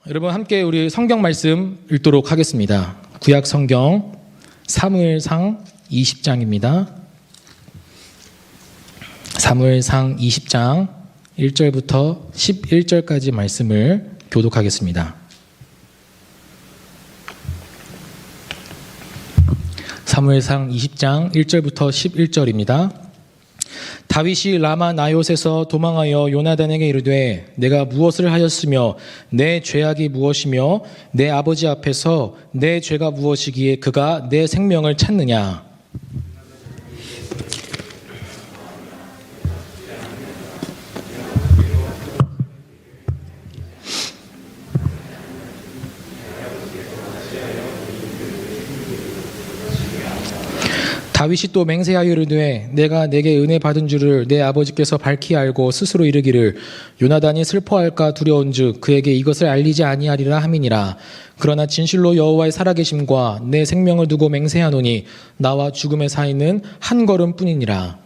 여러분 함께 우리 성경 말씀 읽도록 하겠습니다. 구약 성경 사무엘상 20장입니다. 사무엘상 20장 1절부터 11절까지 말씀을 교독하겠습니다. 사무엘상 20장 1절부터 11절입니다. 다윗이 라마 나요스에서 도망하여 요나단에게 이르되 내가 무엇을 하였으며 내 죄악이 무엇이며 내 아버지 앞에서 내 죄가 무엇이기에 그가 내 생명을 찾느냐. 다윗이 또 맹세하여 이르되 내가 내게 은혜 받은 줄을 내 아버지께서 밝히 알고 스스로 이르기를 요나단이 슬퍼할까 두려운즉 그에게 이것을 알리지 아니하리라 함이니라. 그러나 진실로 여호와의 살아계심과 내 생명을 두고 맹세하노니 나와 죽음의 사이는 한 걸음뿐이니라.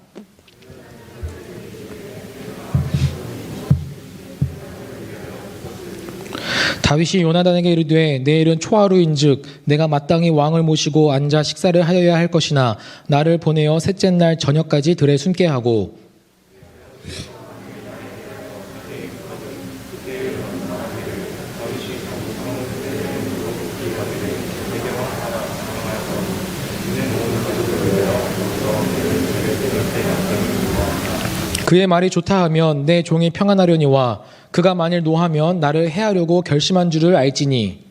다윗이 요나단에게 이르되 내일은 초하루인즉 내가 마땅히 왕을 모시고 앉아 식사를 하여야 할 것이나 나를 보내어 셋째 날 저녁까지 들에 숨게 하고 그의 말이 좋다 하면 내 종이 평안하려니와 그가 만일 노하면 나를 해하려고 결심한 줄을 알지니.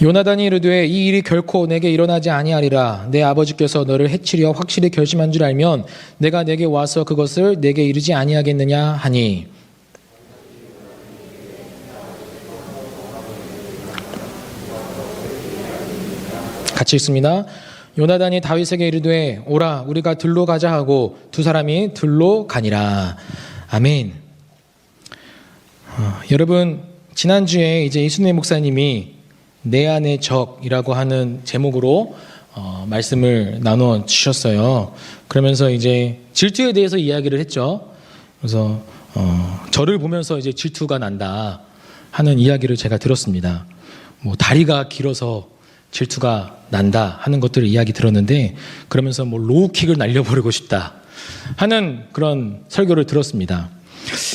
요나단이 이르되 이 일이 결코 내게 일어나지 아니하리라. 내 아버지께서 너를 해치려 확실히 결심한 줄 알면 내가 내게 와서 그것을 내게 이르지 아니하겠느냐 하니. 같이 읽습니다. 요나단이 다윗에게 이르되 오라 우리가 들로 가자 하고 두 사람이 들로 가니라. 아멘. 여러분 지난주에 이제 이순애 목사님이 내 안의 적이라고 하는 제목으로 말씀을 나눠 주셨어요. 그러면서 이제 질투에 대해서 이야기를 했죠. 그래서 저를 보면서 이제 질투가 난다 하는 이야기를 제가 들었습니다. 뭐 다리가 길어서 질투가 난다 하는 것들을 이야기 들었는데 그러면서 뭐 로우킥을 날려버리고 싶다 하는 그런 설교를 들었습니다.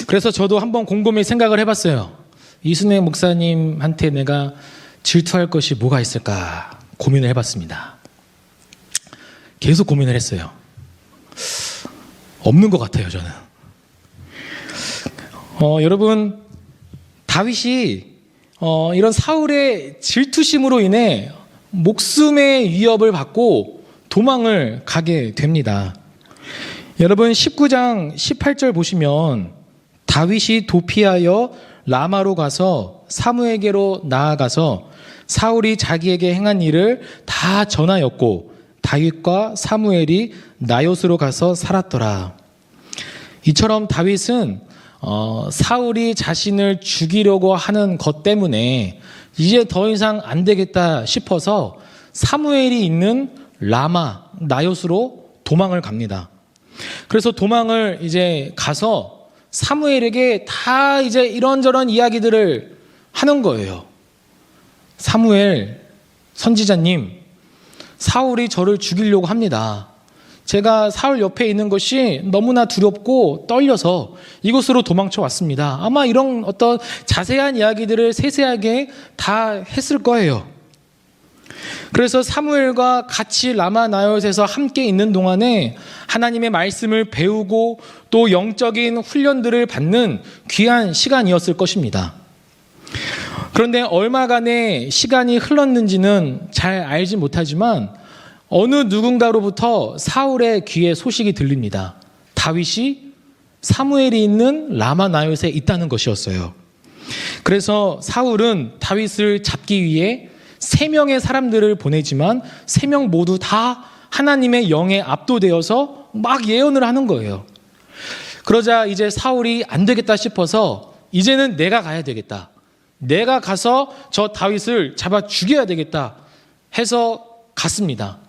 그래서 저도 한번 곰곰이 생각을 해봤어요. 이순애 목사님한테 내가 질투할 것이 뭐가 있을까 고민을 해봤습니다. 계속 고민을 했어요. 없는 것 같아요, 저는. 여러분, 다윗이 이런 사울의 질투심으로 인해 목숨의 위협을 받고 도망을 가게 됩니다. 여러분 19장 18절 보시면 다윗이 도피하여 라마로 가서 사무에게로 나아가서 사울이 자기에게 행한 일을 다 전하였고 다윗과 사무엘이 나요스로 가서 살았더라. 이처럼 다윗은 사울이 자신을 죽이려고 하는 것 때문에 이제 더 이상 안 되겠다 싶어서 사무엘이 있는 라마 나요스로 도망을 갑니다. 그래서 도망을 이제 가서 사무엘에게 다 이제 이런저런 이야기들을 하는 거예요. 사무엘 선지자님, 사울이 저를 죽이려고 합니다. 제가 사울 옆에 있는 것이 너무나 두렵고 떨려서 이곳으로 도망쳐 왔습니다. 아마 이런 어떤 자세한 이야기들을 세세하게 다 했을 거예요. 그래서 사무엘과 같이 라마 나요스에서 함께 있는 동안에 하나님의 말씀을 배우고 또 영적인 훈련들을 받는 귀한 시간이었을 것입니다. 그런데 얼마간의 시간이 흘렀는지는 잘 알지 못하지만 어느 누군가로부터 사울의 귀에 소식이 들립니다. 다윗이 사무엘이 있는 라마 나요스에 있다는 것이었어요. 그래서 사울은 다윗을 잡기 위해 3명의 사람들을 보내지만 3명 모두 다 하나님의 영에 압도되어서 막 예언을 하는 거예요. 그러자 이제 사울이 안 되겠다 싶어서 이제는 내가 가야 되겠다. 내가 가서 저 다윗을 잡아 죽여야 되겠다 해서 갔습니다.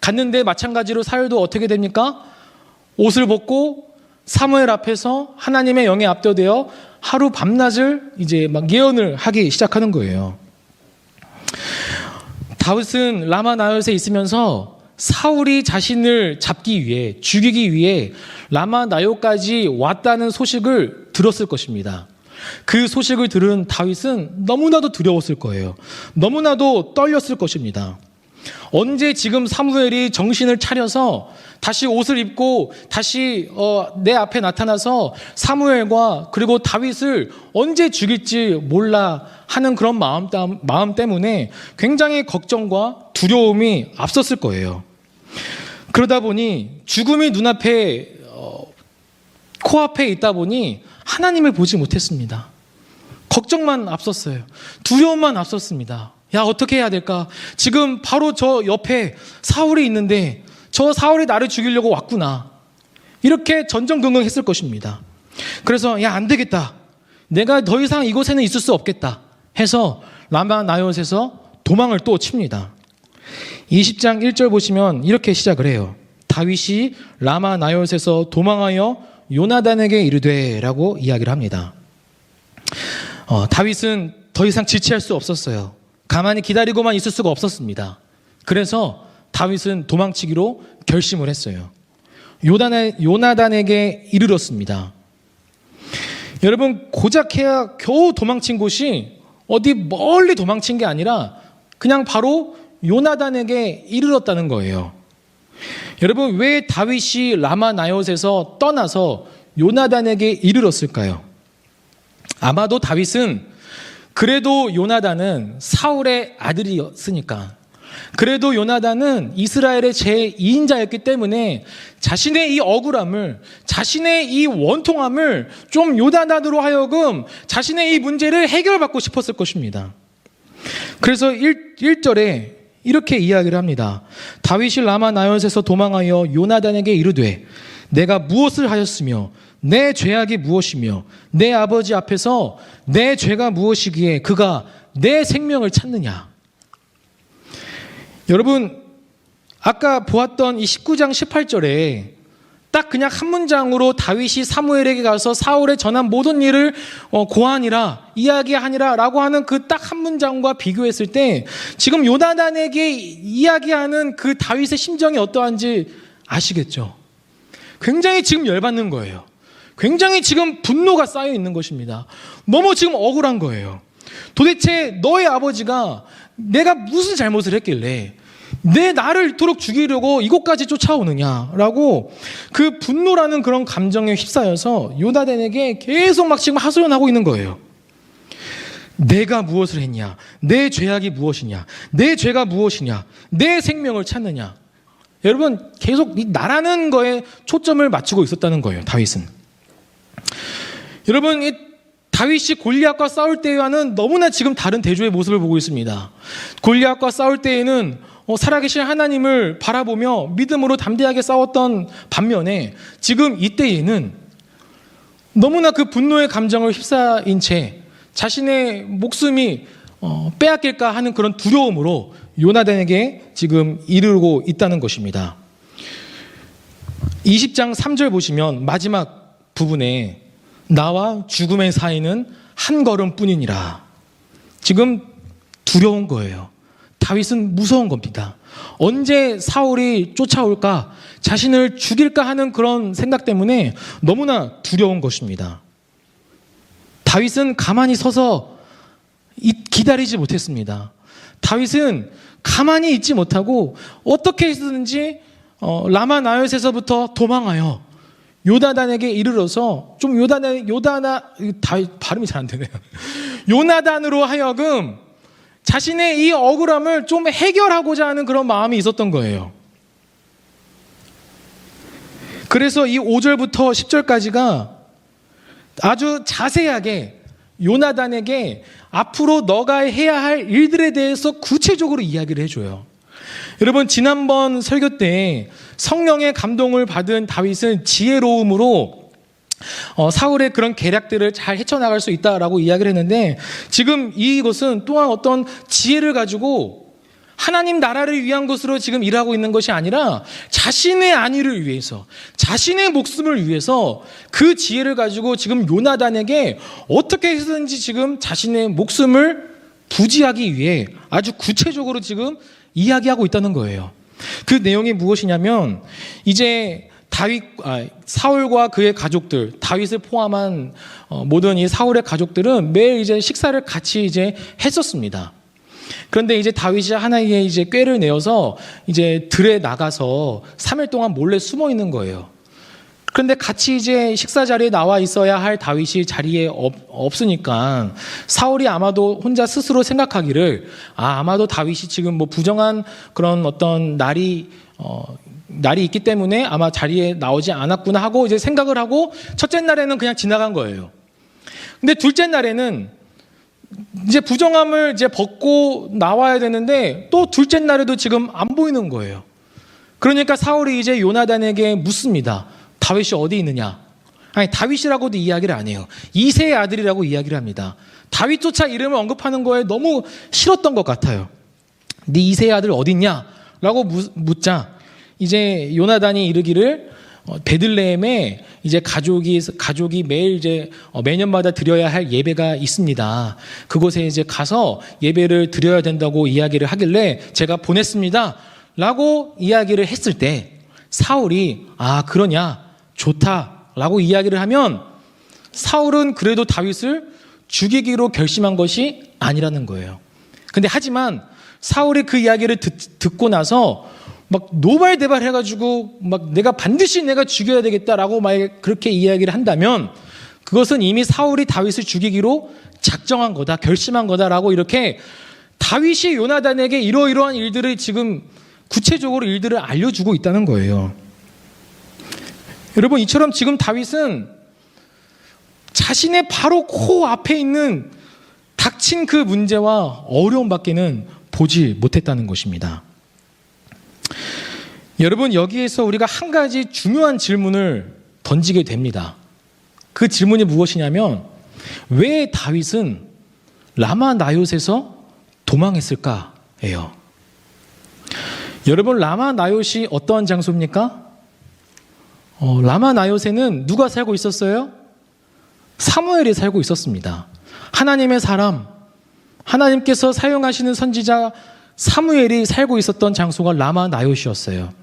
갔는데 마찬가지로 사울도 어떻게 됩니까? 옷을 벗고 사무엘 앞에서 하나님의 영에 압도되어 하루 밤낮을 이제 막 예언을 하기 시작하는 거예요. 다윗은 라마 나엿에 있으면서 사울이 자신을 잡기 위해, 죽이기 위해 라마 나엿까지 왔다는 소식을 들었을 것입니다. 그 소식을 들은 다윗은 너무나도 두려웠을 거예요. 너무나도 떨렸을 것입니다. 언제 지금 사무엘이 정신을 차려서 다시 옷을 입고 다시 내 앞에 나타나서 사무엘과 그리고 다윗을 언제 죽일지 몰라 하는 그런 마음 때문에 굉장히 걱정과 두려움이 앞섰을 거예요. 그러다 보니 죽음이 눈앞에 코앞에 있다 보니 하나님을 보지 못했습니다. 걱정만 앞섰어요. 두려움만 앞섰습니다. 야, 어떻게 해야 될까? 지금 바로 저 옆에 사울이 있는데 저 사울이 나를 죽이려고 왔구나. 이렇게 전전긍긍했을 것입니다. 그래서 야, 안 되겠다. 내가 더 이상 이곳에는 있을 수 없겠다 해서 라마 나엿에서 도망을 또 칩니다. 20장 1절 보시면 이렇게 시작을 해요. 다윗이 라마 나엿에서 도망하여 요나단에게 이르되 라고 이야기를 합니다. 다윗은 더 이상 지체할 수 없었어요. 가만히 기다리고만 있을 수가 없었습니다. 그래서 다윗은 도망치기로 결심을 했어요. 요나단에게 이르렀습니다. 여러분, 고작해야 겨우 도망친 곳이 어디 멀리 도망친 게 아니라 그냥 바로 요나단에게 이르렀다는 거예요. 여러분, 왜 다윗이 라마 나엿에서 떠나서 요나단에게 이르렀을까요? 아마도 다윗은 그래도 요나단은 사울의 아들이었으니까, 그래도 요나단은 이스라엘의 제2인자였기 때문에 자신의 이 억울함을, 자신의 이 원통함을 좀 요나단으로 하여금 자신의 이 문제를 해결받고 싶었을 것입니다. 그래서 1절에 이렇게 이야기를 합니다. 다윗이 라마 나엿에서 도망하여 요나단에게 이르되 내가 무엇을 하였으며 내 죄악이 무엇이며 내 아버지 앞에서 내 죄가 무엇이기에 그가 내 생명을 찾느냐. 여러분, 아까 보았던 이 19장 18절에 딱 그냥 한 문장으로 다윗이 사무엘에게 가서 사울에 전한 모든 일을 고하니라, 이야기하니라 라고 하는 그 딱 한 문장과 비교했을 때 지금 요나단에게 이야기하는 그 다윗의 심정이 어떠한지 아시겠죠? 굉장히 지금 열받는 거예요. 굉장히 지금 분노가 쌓여 있는 것입니다. 너무 지금 억울한 거예요. 도대체 너의 아버지가 내가 무슨 잘못을 했길래 나를 이토록 죽이려고 이곳까지 쫓아오느냐라고 그 분노라는 그런 감정에 휩싸여서 요나단에게 계속 막 지금 하소연하고 있는 거예요. 내가 무엇을 했냐? 내 죄악이 무엇이냐? 내 죄가 무엇이냐? 내 생명을 찾느냐? 여러분, 계속 나라는 거에 초점을 맞추고 있었다는 거예요, 다윗은. 여러분, 이 다윗이 골리앗과 싸울 때와는 너무나 지금 다른 대조의 모습을 보고 있습니다. 골리앗과 싸울 때에는 살아계신 하나님을 바라보며 믿음으로 담대하게 싸웠던 반면에 지금 이때에는 너무나 그 분노의 감정을 휩싸인 채 자신의 목숨이 빼앗길까 하는 그런 두려움으로 요나단에게 지금 이르고 있다는 것입니다. 20장 3절 보시면 마지막 부분에 나와 죽음의 사이는 한 걸음뿐이니라. 지금 두려운 거예요. 다윗은 무서운 겁니다. 언제 사울이 쫓아올까, 자신을 죽일까 하는 그런 생각 때문에 너무나 두려운 것입니다. 다윗은 가만히 서서 기다리지 못했습니다. 다윗은 가만히 있지 못하고 어떻게 해서든지 라마 나엿에서부터 도망하여 요나단에게 이르러서 좀 발음이 잘 안 되네요. 요나단으로 하여금 자신의 이 억울함을 좀 해결하고자 하는 그런 마음이 있었던 거예요. 그래서 이 5절부터 10절까지가 아주 자세하게 요나단에게 앞으로 너가 해야 할 일들에 대해서 구체적으로 이야기를 해줘요. 여러분, 지난번 설교 때 성령의 감동을 받은 다윗은 지혜로움으로 사울의 그런 계략들을 잘 헤쳐나갈 수 있다라고 이야기를 했는데, 지금 이것은 또한 어떤 지혜를 가지고 하나님 나라를 위한 것으로 지금 일하고 있는 것이 아니라 자신의 안위를 위해서, 자신의 목숨을 위해서 그 지혜를 가지고 지금 요나단에게 어떻게 해서든지 지금 자신의 목숨을 부지하기 위해 아주 구체적으로 지금 이야기하고 있다는 거예요. 그 내용이 무엇이냐면, 이제 사울과 그의 가족들, 다윗을 포함한 모든 이 사울의 가족들은 매일 이제 식사를 같이 이제 했었습니다. 그런데 이제 다윗이 하나의 이제 꾀를 내어서 이제 들에 나가서 3일 동안 몰래 숨어 있는 거예요. 그런데 같이 이제 식사 자리에 나와 있어야 할 다윗이 자리에 없으니까 사울이 아마도 혼자 스스로 생각하기를, 아마도 다윗이 지금 뭐 부정한 그런 어떤 날이 있기 때문에 아마 자리에 나오지 않았구나 하고 이제 생각을 하고, 첫째 날에는 그냥 지나간 거예요. 근데 둘째 날에는 이제 부정함을 이제 벗고 나와야 되는데 또 둘째 날에도 지금 안 보이는 거예요. 그러니까 사울이 이제 요나단에게 묻습니다. 다윗이 어디 있느냐? 아니, 다윗이라고도 이야기를 안 해요. 이새의 아들이라고 이야기를 합니다. 다윗조차 이름을 언급하는 거에 너무 싫었던 것 같아요. 네 이새의 아들 어디 있냐? 라고 묻자 이제 요나단이 이르기를, 베들레헴에 이제 가족이 매일 이제 매년마다 드려야 할 예배가 있습니다. 그곳에 이제 가서 예배를 드려야 된다고 이야기를 하길래 제가 보냈습니다. 라고 이야기를 했을 때 사울이 그러냐? 좋다. 라고 이야기를 하면 사울은 그래도 다윗을 죽이기로 결심한 것이 아니라는 거예요. 근데 하지만 사울이 그 이야기를 듣고 나서 막 노발대발 해가지고 막 내가 반드시 죽여야 되겠다라고 막 그렇게 이야기를 한다면 그것은 이미 사울이 다윗을 죽이기로 작정한 거다, 결심한 거다라고 이렇게 다윗이 요나단에게 이러이러한 일들을 지금 구체적으로 일들을 알려주고 있다는 거예요. 여러분, 이처럼 지금 다윗은 자신의 바로 코앞에 있는 닥친 그 문제와 어려움밖에는 보지 못했다는 것입니다. 여러분, 여기에서 우리가 한 가지 중요한 질문을 던지게 됩니다. 그 질문이 무엇이냐면, 왜 다윗은 라마 나요스에서 도망했을까예요. 여러분, 라마 나요시 어떠한 장소입니까? 라마 나요스에는 누가 살고 있었어요? 사무엘이 살고 있었습니다. 하나님의 사람, 하나님께서 사용하시는 선지자 사무엘이 살고 있었던 장소가 라마 나요시였어요.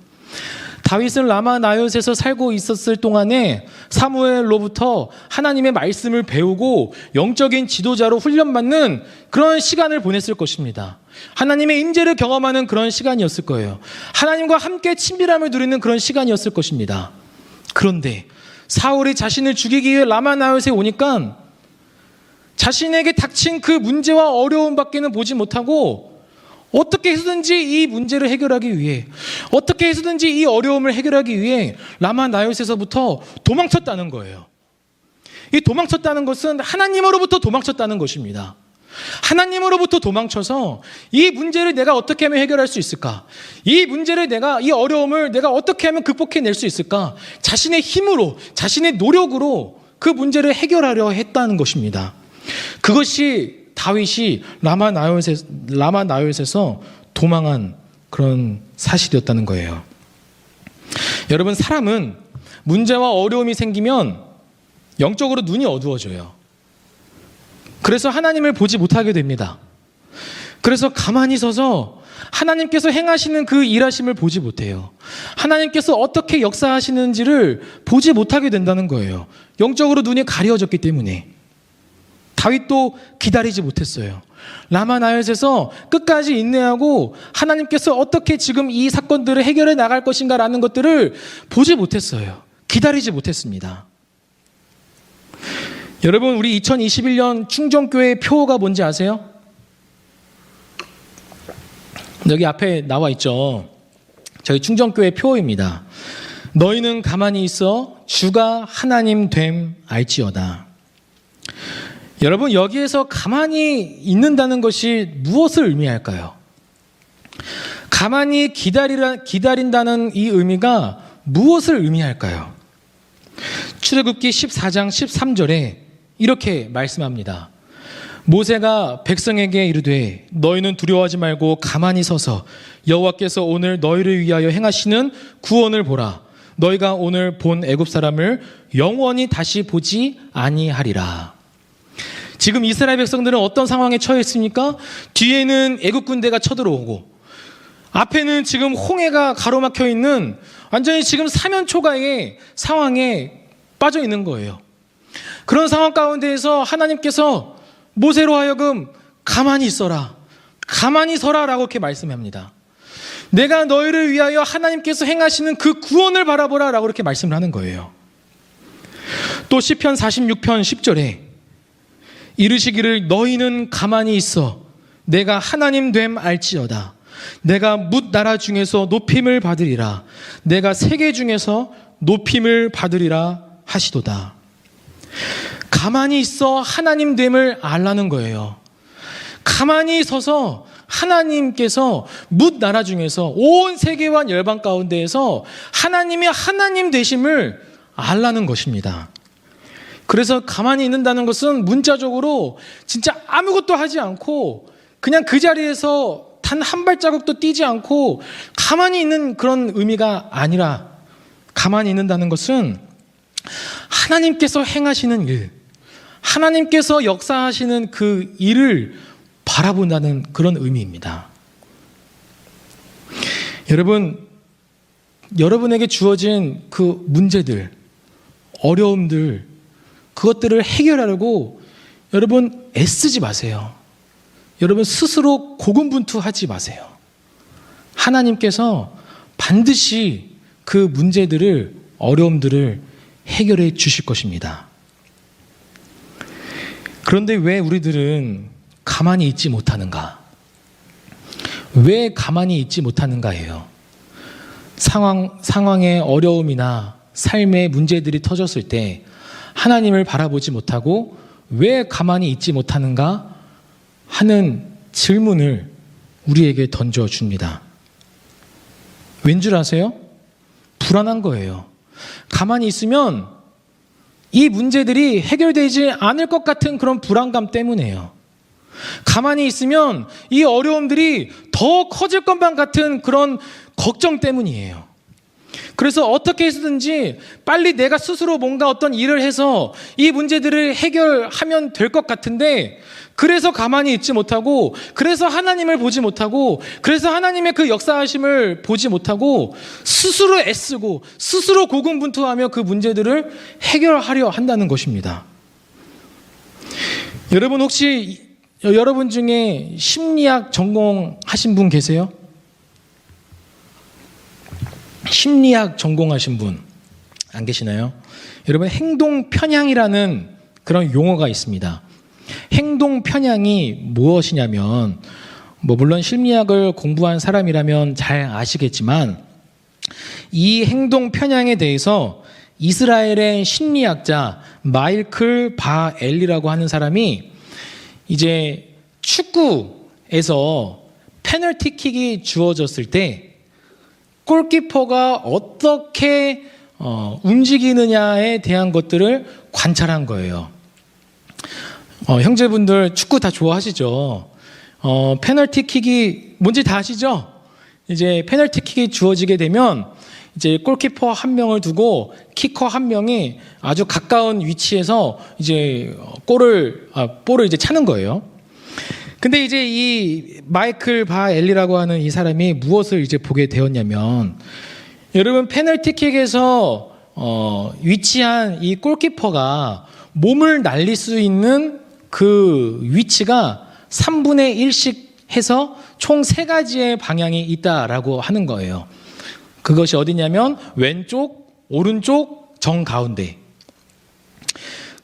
다윗은 라마 나요스에서 살고 있었을 동안에 사무엘로부터 하나님의 말씀을 배우고 영적인 지도자로 훈련받는 그런 시간을 보냈을 것입니다. 하나님의 임재를 경험하는 그런 시간이었을 거예요. 하나님과 함께 친밀함을 누리는 그런 시간이었을 것입니다. 그런데 사울이 자신을 죽이기 위해 라마 나요스에 오니까 자신에게 닥친 그 문제와 어려움밖에는 보지 못하고 어떻게 해서든지 이 문제를 해결하기 위해, 어떻게 해서든지 이 어려움을 해결하기 위해 라마 나요스에서부터 도망쳤다는 거예요. 이 도망쳤다는 것은 하나님으로부터 도망쳤다는 것입니다. 하나님으로부터 도망쳐서 이 문제를 내가 어떻게 하면 해결할 수 있을까? 이 문제를 이 어려움을 내가 어떻게 하면 극복해낼 수 있을까? 자신의 힘으로, 자신의 노력으로 그 문제를 해결하려 했다는 것입니다. 그것이 다윗이 라마 나요스에서 도망한 그런 사실이었다는 거예요. 여러분, 사람은 문제와 어려움이 생기면 영적으로 눈이 어두워져요. 그래서 하나님을 보지 못하게 됩니다. 그래서 가만히 서서 하나님께서 행하시는 그 일하심을 보지 못해요. 하나님께서 어떻게 역사하시는지를 보지 못하게 된다는 거예요. 영적으로 눈이 가려졌기 때문에. 다윗도 기다리지 못했어요. 라마 나요스에서 끝까지 인내하고 하나님께서 어떻게 지금 이 사건들을 해결해 나갈 것인가라는 것들을 보지 못했어요. 기다리지 못했습니다. 여러분, 우리 2021년 충정교회의 표어가 뭔지 아세요? 여기 앞에 나와 있죠. 저희 충정교회 표어입니다. 너희는 가만히 있어 주가 하나님 됨 알지어다. 여러분, 여기에서 가만히 있는다는 것이 무엇을 의미할까요? 가만히 기다린다는 이 의미가 무엇을 의미할까요? 출애굽기 14장 13절에 이렇게 말씀합니다. 모세가 백성에게 이르되 너희는 두려워하지 말고 가만히 서서 여호와께서 오늘 너희를 위하여 행하시는 구원을 보라. 너희가 오늘 본 애굽 사람을 영원히 다시 보지 아니하리라. 지금 이스라엘 백성들은 어떤 상황에 처해 있습니까? 뒤에는 애굽 군대가 쳐들어오고 앞에는 지금 홍해가 가로막혀 있는 완전히 지금 사면초가의 상황에 빠져 있는 거예요. 그런 상황 가운데에서 하나님께서 모세로 하여금 가만히 있어라, 가만히 서라 라고 이렇게 말씀합니다. 내가 너희를 위하여 하나님께서 행하시는 그 구원을 바라보라 라고 이렇게 말씀을 하는 거예요. 또 시편 46편 10절에 이르시기를 너희는 가만히 있어 내가 하나님 됨 알지어다. 내가 뭇 나라 중에서 높임을 받으리라. 내가 세계 중에서 높임을 받으리라 하시도다. 가만히 있어 하나님 됨을 알라는 거예요. 가만히 서서 하나님께서 뭇 나라 중에서 온 세계와 열방 가운데에서 하나님이 하나님 되심을 알라는 것입니다. 그래서 가만히 있는다는 것은 문자적으로 진짜 아무것도 하지 않고 그냥 그 자리에서 단 한 발자국도 뛰지 않고 가만히 있는 그런 의미가 아니라, 가만히 있는다는 것은 하나님께서 행하시는 일, 하나님께서 역사하시는 그 일을 바라본다는 그런 의미입니다. 여러분, 여러분에게 주어진 그 문제들, 어려움들, 그것들을 해결하려고 여러분 애쓰지 마세요. 여러분 스스로 고군분투하지 마세요. 하나님께서 반드시 그 문제들을, 어려움들을 해결해 주실 것입니다. 그런데 왜 우리들은 가만히 있지 못하는가? 왜 가만히 있지 못하는가예요. 상황의 어려움이나 삶의 문제들이 터졌을 때 하나님을 바라보지 못하고 왜 가만히 있지 못하는가 하는 질문을 우리에게 던져줍니다. 왠 줄 아세요? 불안한 거예요. 가만히 있으면 이 문제들이 해결되지 않을 것 같은 그런 불안감 때문이에요. 가만히 있으면 이 어려움들이 더 커질 것만 같은 그런 걱정 때문이에요. 그래서 어떻게 해서든지 빨리 내가 스스로 뭔가 어떤 일을 해서 이 문제들을 해결하면 될 것 같은데, 그래서 가만히 있지 못하고, 그래서 하나님을 보지 못하고, 그래서 하나님의 그 역사하심을 보지 못하고 스스로 애쓰고 스스로 고군분투하며 그 문제들을 해결하려 한다는 것입니다. 여러분 혹시 여러분 중에 심리학 전공하신 분 계세요? 심리학 전공하신 분 안 계시나요? 여러분, 행동 편향이라는 그런 용어가 있습니다. 행동 편향이 무엇이냐면, 물론 심리학을 공부한 사람이라면 잘 아시겠지만, 이 행동 편향에 대해서 이스라엘의 심리학자 마이클 바엘리라고 하는 사람이 이제 축구에서 페널티킥이 주어졌을 때 골키퍼가 어떻게 움직이느냐에 대한 것들을 관찰한 거예요. 형제분들 축구 다 좋아하시죠? 페널티킥이 뭔지 다 아시죠? 이제 페널티킥이 주어지게 되면 이제 골키퍼 한 명을 두고 키커 한 명이 아주 가까운 위치에서 이제 볼을 이제 차는 거예요. 근데 이제 이 마이클 바엘리라고 하는 이 사람이 무엇을 이제 보게 되었냐면, 여러분 페널티킥에서 위치한 이 골키퍼가 몸을 날릴 수 있는 그 위치가 3분의 1씩 해서 총 3가지의 방향이 있다라고 하는 거예요. 그것이 어디냐면 왼쪽, 오른쪽, 정가운데.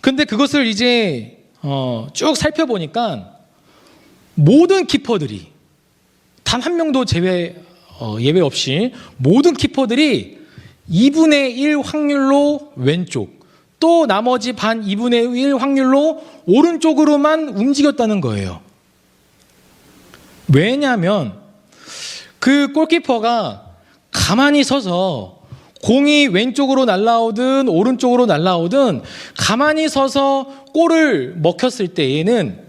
근데 그것을 이제 쭉 살펴보니까 모든 키퍼들이 단 한 명도 예외 없이 모든 키퍼들이 2분의 1 확률로 왼쪽, 또 나머지 반 2분의 1 확률로 오른쪽으로만 움직였다는 거예요. 왜냐하면 그 골키퍼가 가만히 서서 공이 왼쪽으로 날아오든 오른쪽으로 날아오든 가만히 서서 골을 먹혔을 때에는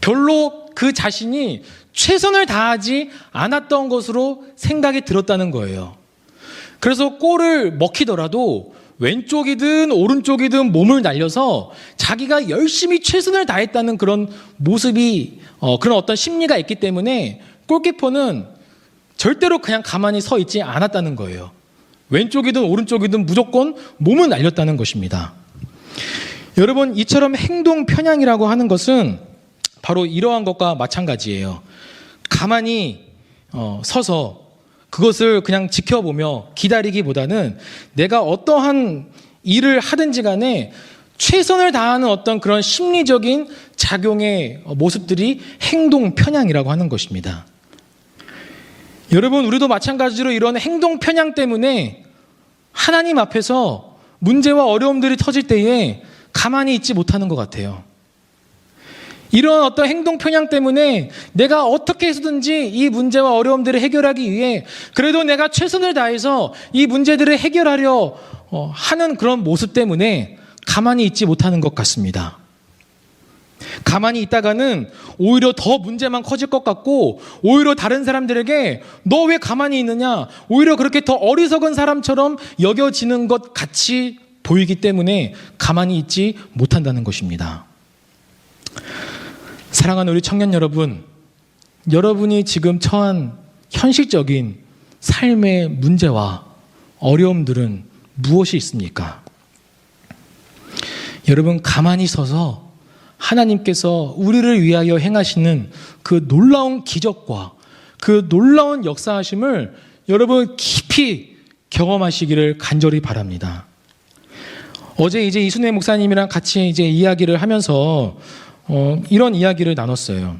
별로 그 자신이 최선을 다하지 않았던 것으로 생각이 들었다는 거예요. 그래서 골을 먹히더라도 왼쪽이든 오른쪽이든 몸을 날려서 자기가 열심히 최선을 다했다는 그런 모습이 그런 어떤 심리가 있기 때문에 골키퍼는 절대로 그냥 가만히 서 있지 않았다는 거예요. 왼쪽이든 오른쪽이든 무조건 몸을 날렸다는 것입니다. 여러분, 이처럼 행동 편향이라고 하는 것은 바로 이러한 것과 마찬가지예요. 가만히 서서 그것을 그냥 지켜보며 기다리기보다는 내가 어떠한 일을 하든지 간에 최선을 다하는 어떤 그런 심리적인 작용의 모습들이 행동 편향이라고 하는 것입니다. 여러분, 우리도 마찬가지로 이런 행동 편향 때문에 하나님 앞에서 문제와 어려움들이 터질 때에 가만히 있지 못하는 것 같아요. 이런 어떤 행동 편향 때문에 내가 어떻게 해서든지 이 문제와 어려움들을 해결하기 위해 그래도 내가 최선을 다해서 이 문제들을 해결하려 하는 그런 모습 때문에 가만히 있지 못하는 것 같습니다. 가만히 있다가는 오히려 더 문제만 커질 것 같고 오히려 다른 사람들에게 너 왜 가만히 있느냐, 오히려 그렇게 더 어리석은 사람처럼 여겨지는 것 같이 보이기 때문에 가만히 있지 못한다는 것입니다. 사랑하는 우리 청년 여러분, 여러분이 지금 처한 현실적인 삶의 문제와 어려움들은 무엇이 있습니까? 여러분, 가만히 서서 하나님께서 우리를 위하여 행하시는 그 놀라운 기적과 그 놀라운 역사하심을 여러분 깊이 경험하시기를 간절히 바랍니다. 어제 이제 이순회 목사님이랑 같이 이제 이야기를 하면서 이런 이야기를 나눴어요.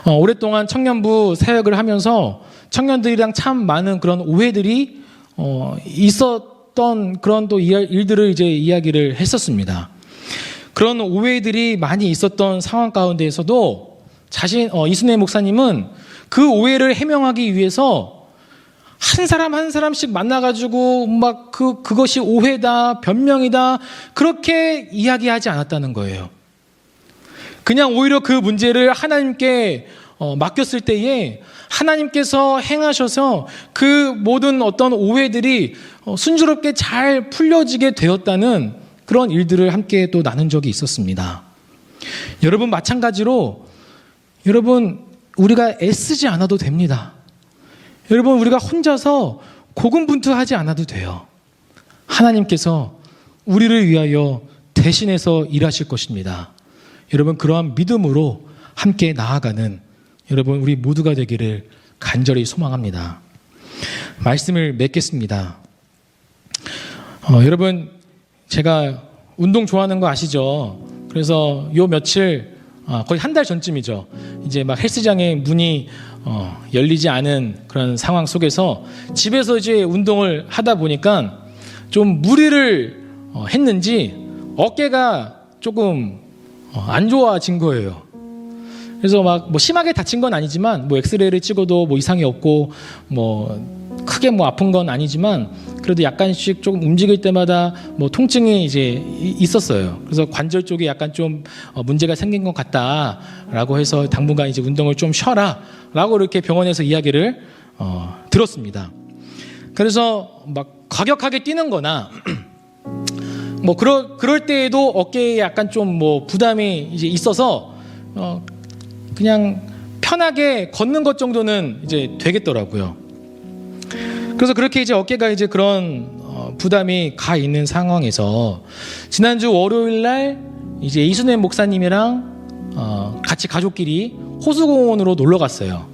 오랫동안 청년부 사역을 하면서 청년들이랑 참 많은 그런 오해들이 있었던 그런 또 일들을 이제 이야기를 했었습니다. 그런 오해들이 많이 있었던 상황 가운데에서도 이순회 목사님은 그 오해를 해명하기 위해서 한 사람 한 사람씩 만나가지고 막 그것이 오해다, 변명이다, 그렇게 이야기하지 않았다는 거예요. 그냥 오히려 그 문제를 하나님께 맡겼을 때에 하나님께서 행하셔서 그 모든 어떤 오해들이 순조롭게 잘 풀려지게 되었다는 그런 일들을 함께 또 나눈 적이 있었습니다. 여러분, 마찬가지로 여러분, 우리가 애쓰지 않아도 됩니다. 여러분, 우리가 혼자서 고군분투하지 않아도 돼요. 하나님께서 우리를 위하여 대신해서 일하실 것입니다. 여러분, 그러한 믿음으로 함께 나아가는 여러분 우리 모두가 되기를 간절히 소망합니다. 말씀을 맺겠습니다. 여러분, 제가 운동 좋아하는 거 아시죠? 그래서 요 며칠 거의 한 달 전쯤이죠. 이제 막 헬스장에 문이 열리지 않은 그런 상황 속에서 집에서 이제 운동을 하다 보니까 좀 무리를 했는지 어깨가 조금 안 좋아진 거예요. 그래서 막 뭐 심하게 다친 건 아니지만 뭐 엑스레이를 찍어도 뭐 이상이 없고 뭐 크게 뭐 아픈 건 아니지만 그래도 약간씩 조금 움직일 때마다 뭐 통증이 이제 있었어요. 그래서 관절 쪽에 약간 좀 문제가 생긴 것 같다라고 해서 당분간 이제 운동을 좀 쉬어라라고 이렇게 병원에서 이야기를 들었습니다. 그래서 막 과격하게 뛰는거나 뭐 그럴 때에도 어깨에 약간 좀 뭐 부담이 이제 있어서 그냥 편하게 걷는 것 정도는 이제 되겠더라고요. 그래서 그렇게 이제 어깨가 이제 그런 부담이 가 있는 상황에서 지난주 월요일 날 이제 이순회 목사님이랑 같이 가족끼리 호수공원으로 놀러 갔어요.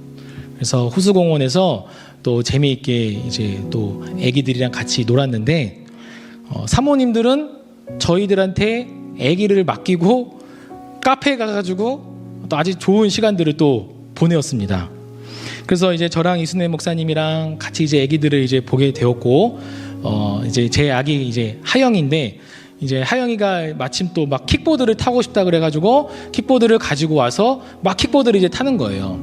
그래서 호수공원에서 또 재미있게 이제 또 아기들이랑 같이 놀았는데 사모님들은 저희들한테 아기를 맡기고 카페에 가가지고 또 아주 좋은 시간들을 또 보내었습니다. 그래서 이제 저랑 이순회 목사님이랑 같이 이제 아기들을 이제 보게 되었고, 이제 제 아기 이제 하영인데, 이제 하영이가 마침 또 막 킥보드를 타고 싶다 그래가지고 킥보드를 가지고 와서 막 킥보드를 이제 타는 거예요.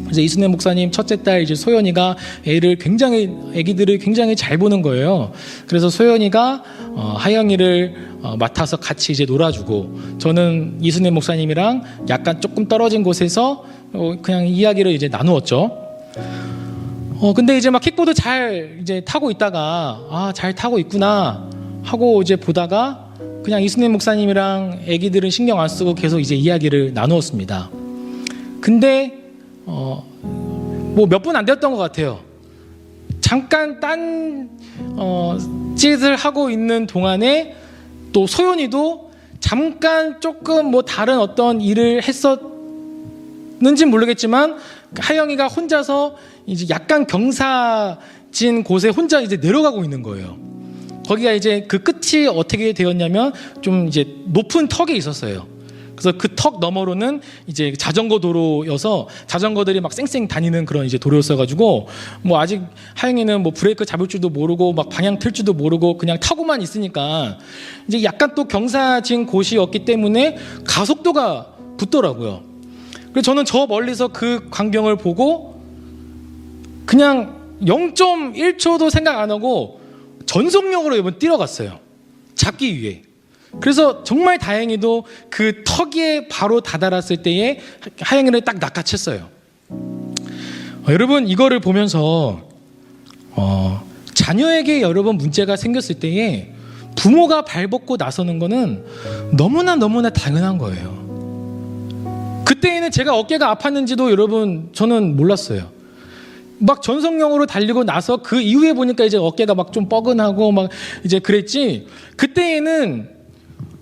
그래서 이순애 목사님 첫째 딸 이제 소연이가 아기들을 굉장히 잘 보는 거예요. 그래서 소연이가 하영이를 맡아서 같이 이제 놀아주고, 저는 이순애 목사님이랑 약간 조금 떨어진 곳에서 그냥 이야기를 이제 나누었죠. 근데 이제 막 킥보드 잘 이제 타고 있다가 잘 타고 있구나 하고 이제 보다가 그냥 이순애 목사님이랑 아기들은 신경 안 쓰고 계속 이제 이야기를 나누었습니다. 근데 뭐 몇 분 안 됐던 것 같아요. 잠깐 딴 짓을 하고 있는 동안에 또 소연이도 잠깐 조금 뭐 다른 어떤 일을 했었는지 모르겠지만 하영이가 혼자서 이제 약간 경사진 곳에 혼자 이제 내려가고 있는 거예요. 거기가 이제 그 끝이 어떻게 되었냐면 좀 이제 높은 턱에 있었어요. 그래서 그 턱 너머로는 이제 자전거 도로여서 자전거들이 막 쌩쌩 다니는 그런 이제 도로였어가지고 뭐 아직 하영이는 뭐 브레이크 잡을 줄도 모르고 막 방향 틀 줄도 모르고 그냥 타고만 있으니까 이제 약간 또 경사진 곳이었기 때문에 가속도가 붙더라고요. 그래서 저는 저 멀리서 그 광경을 보고 그냥 0.1초도 생각 안 하고 전속력으로 이번 뛰어갔어요. 잡기 위해. 그래서 정말 다행히도 그 턱에 바로 다다랐을 때에 하영이를 딱 낚아챘어요. 여러분 이거를 보면서 자녀에게 여러분 문제가 생겼을 때에 부모가 발벗고 나서는 거는 너무나 당연한 거예요. 그때에는 제가 어깨가 아팠는지도 여러분 저는 몰랐어요. 막 전속력으로 달리고 나서 그 이후에 보니까 이제 어깨가 막 좀 뻐근하고 막 이제 그랬지, 그때에는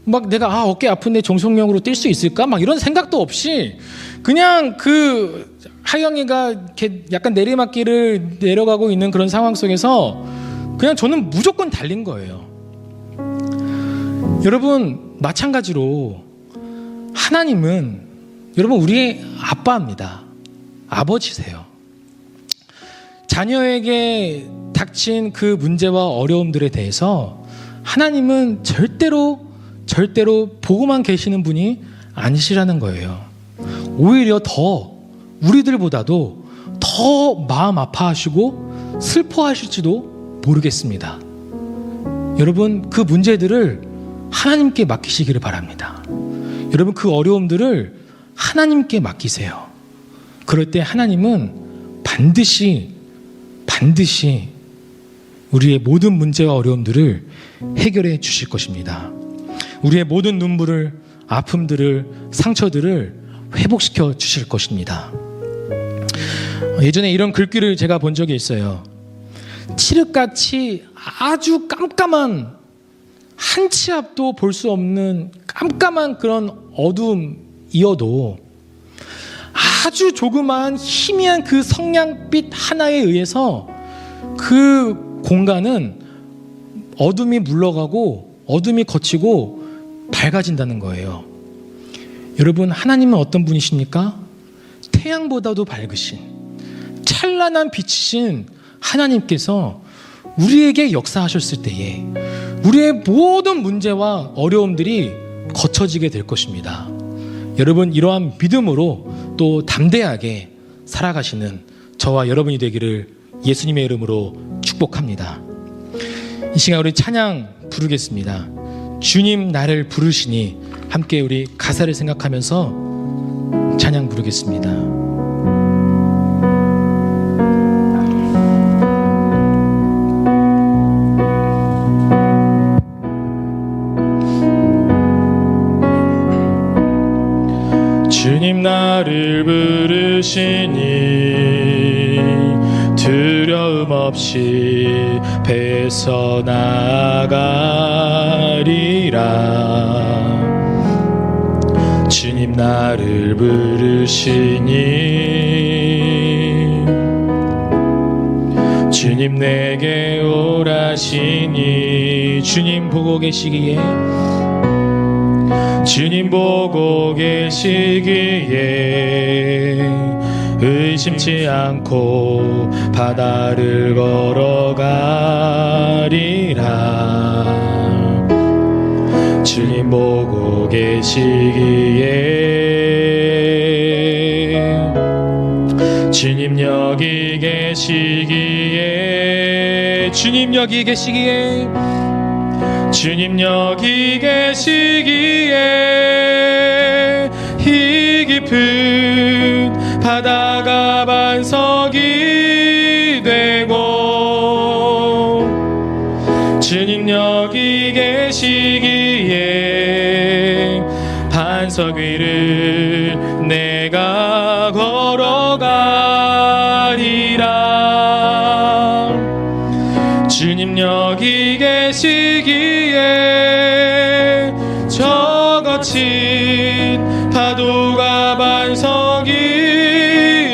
막 내가 어깨 아픈데 전속력으로 뛸 수 있을까? 막 이런 생각도 없이 그냥 그 하영이가 이렇게 약간 내리막길을 내려가고 있는 그런 상황 속에서 그냥 저는 무조건 달린 거예요. 여러분 마찬가지로 하나님은 여러분 우리의 아빠입니다. 아버지세요. 자녀에게 닥친 그 문제와 어려움들에 대해서 하나님은 절대로 보고만 계시는 분이 아니시라는 거예요. 오히려 더 우리들보다도 더 마음 아파하시고 슬퍼하실지도 모르겠습니다. 여러분 그 문제들을 하나님께 맡기시기를 바랍니다. 여러분 그 어려움들을 하나님께 맡기세요. 그럴 때 하나님은 반드시 우리의 모든 문제와 어려움들을 해결해 주실 것입니다. 우리의 모든 눈물을, 아픔들을, 상처들을 회복시켜 주실 것입니다. 예전에 이런 글귀를 제가 본 적이 있어요. 칠흑같이 아주 깜깜한, 한 치 앞도 볼 수 없는 깜깜한 그런 어둠이어도 아주 조그마한 희미한 그 성냥빛 하나에 의해서 그 공간은 어둠이 물러가고 어둠이 걷히고 밝아진다는 거예요. 여러분 하나님은 어떤 분이십니까? 태양보다도 밝으신 찬란한 빛이신 하나님께서 우리에게 역사하셨을 때에 우리의 모든 문제와 어려움들이 거쳐지게 될 것입니다. 여러분 이러한 믿음으로 또 담대하게 살아가시는 저와 여러분이 되기를 예수님의 이름으로 축복합니다. 이 시간 우리 찬양 부르겠습니다. 주님 나를 부르시니, 함께 우리 가사를 생각하면서 찬양 부르겠습니다. 주님 나를 부르시니 두려움 없이 배서 나가리라. 주님 나를 부르시니 주님 내게 오라시니 주님 보고 계시기에 주님 보고 계시기에 의심치 않고 바다를 걸어가리라. 주님 보고 계시기에 여기 계시기에 주님 여기 계시기에 주님 여기 계시기에 이 깊은 바다가 반석이 되고 주님 여기 계시기에 반석 위를 내가 걸어가리라. 주님 여기 계시기에 저 거친 파도가 반석이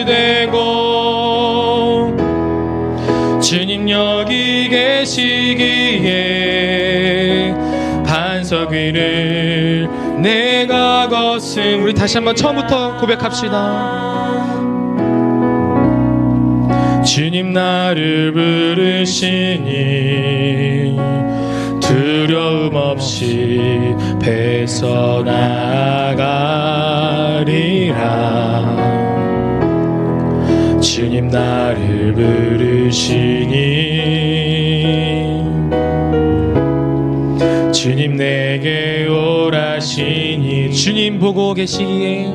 되고 주님 여기 계시기에 반석 위를 내가 걷음. 우리 다시 한번 처음부터 고백합시다. 주님 나를 부르시니 두려움 없이 배서 나아가리라. 주님 나를 부르시니 주님 내게 오라시니 주님 보고 계시기에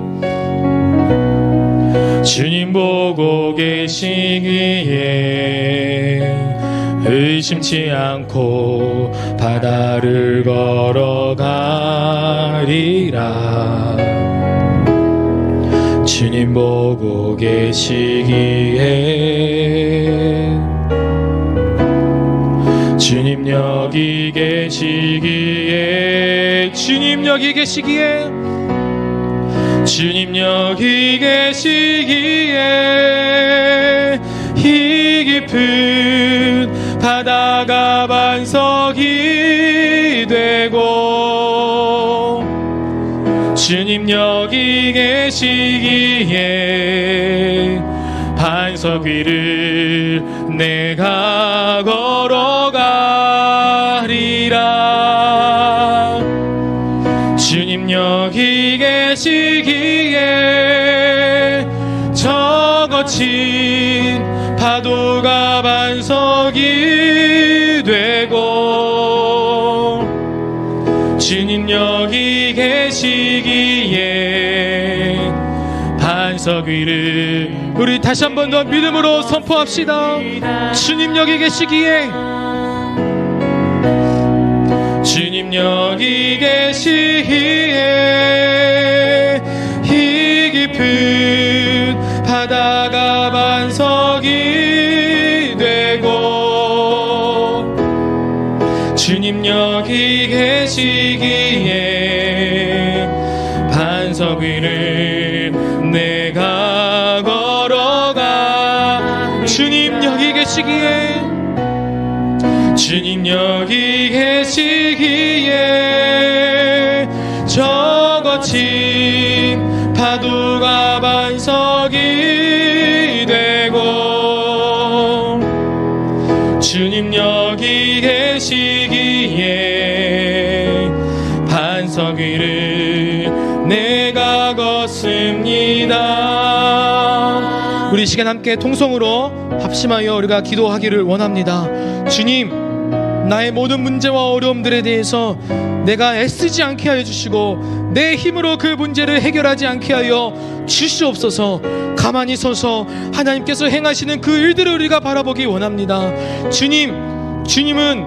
주님 보고 계시기에 의심치 않고 바다를 걸어가리라. 주님 보고 계시기에 주님 여기 계시기에 주님 여기 계시기에 주님 여기 계시기에 이 깊은 바다가 반석이 되고 주님 여기 계시기에 반석 위를 내가 걸어가리라. 주님 여기 계시기에 저 거친 파도가 반석이 되고 주님 여기 계시기에 반석 위를 우리 다시 한 번 더 믿음으로 선포합시다. 주님 여기 계시기에 주님 여기 계시기에 이 깊은 바다가 반석이 되고 주님 여기 계시기에 반석 위를 내가 걸어가 주님 여기 계시기에 주님 여기 계시기에 저 거친 파도가 반석이 되고 주님 여기 계시기에 반석 위를 내가 걷습니다. 우리 시간 함께 통성으로 합심하여 우리가 기도하기를 원합니다. 주님, 나의 모든 문제와 어려움들에 대해서 내가 애쓰지 않게 하여 주시고 내 힘으로 그 문제를 해결하지 않게 하여 주시옵소서. 가만히 서서 하나님께서 행하시는 그 일들을 우리가 바라보기 원합니다. 주님은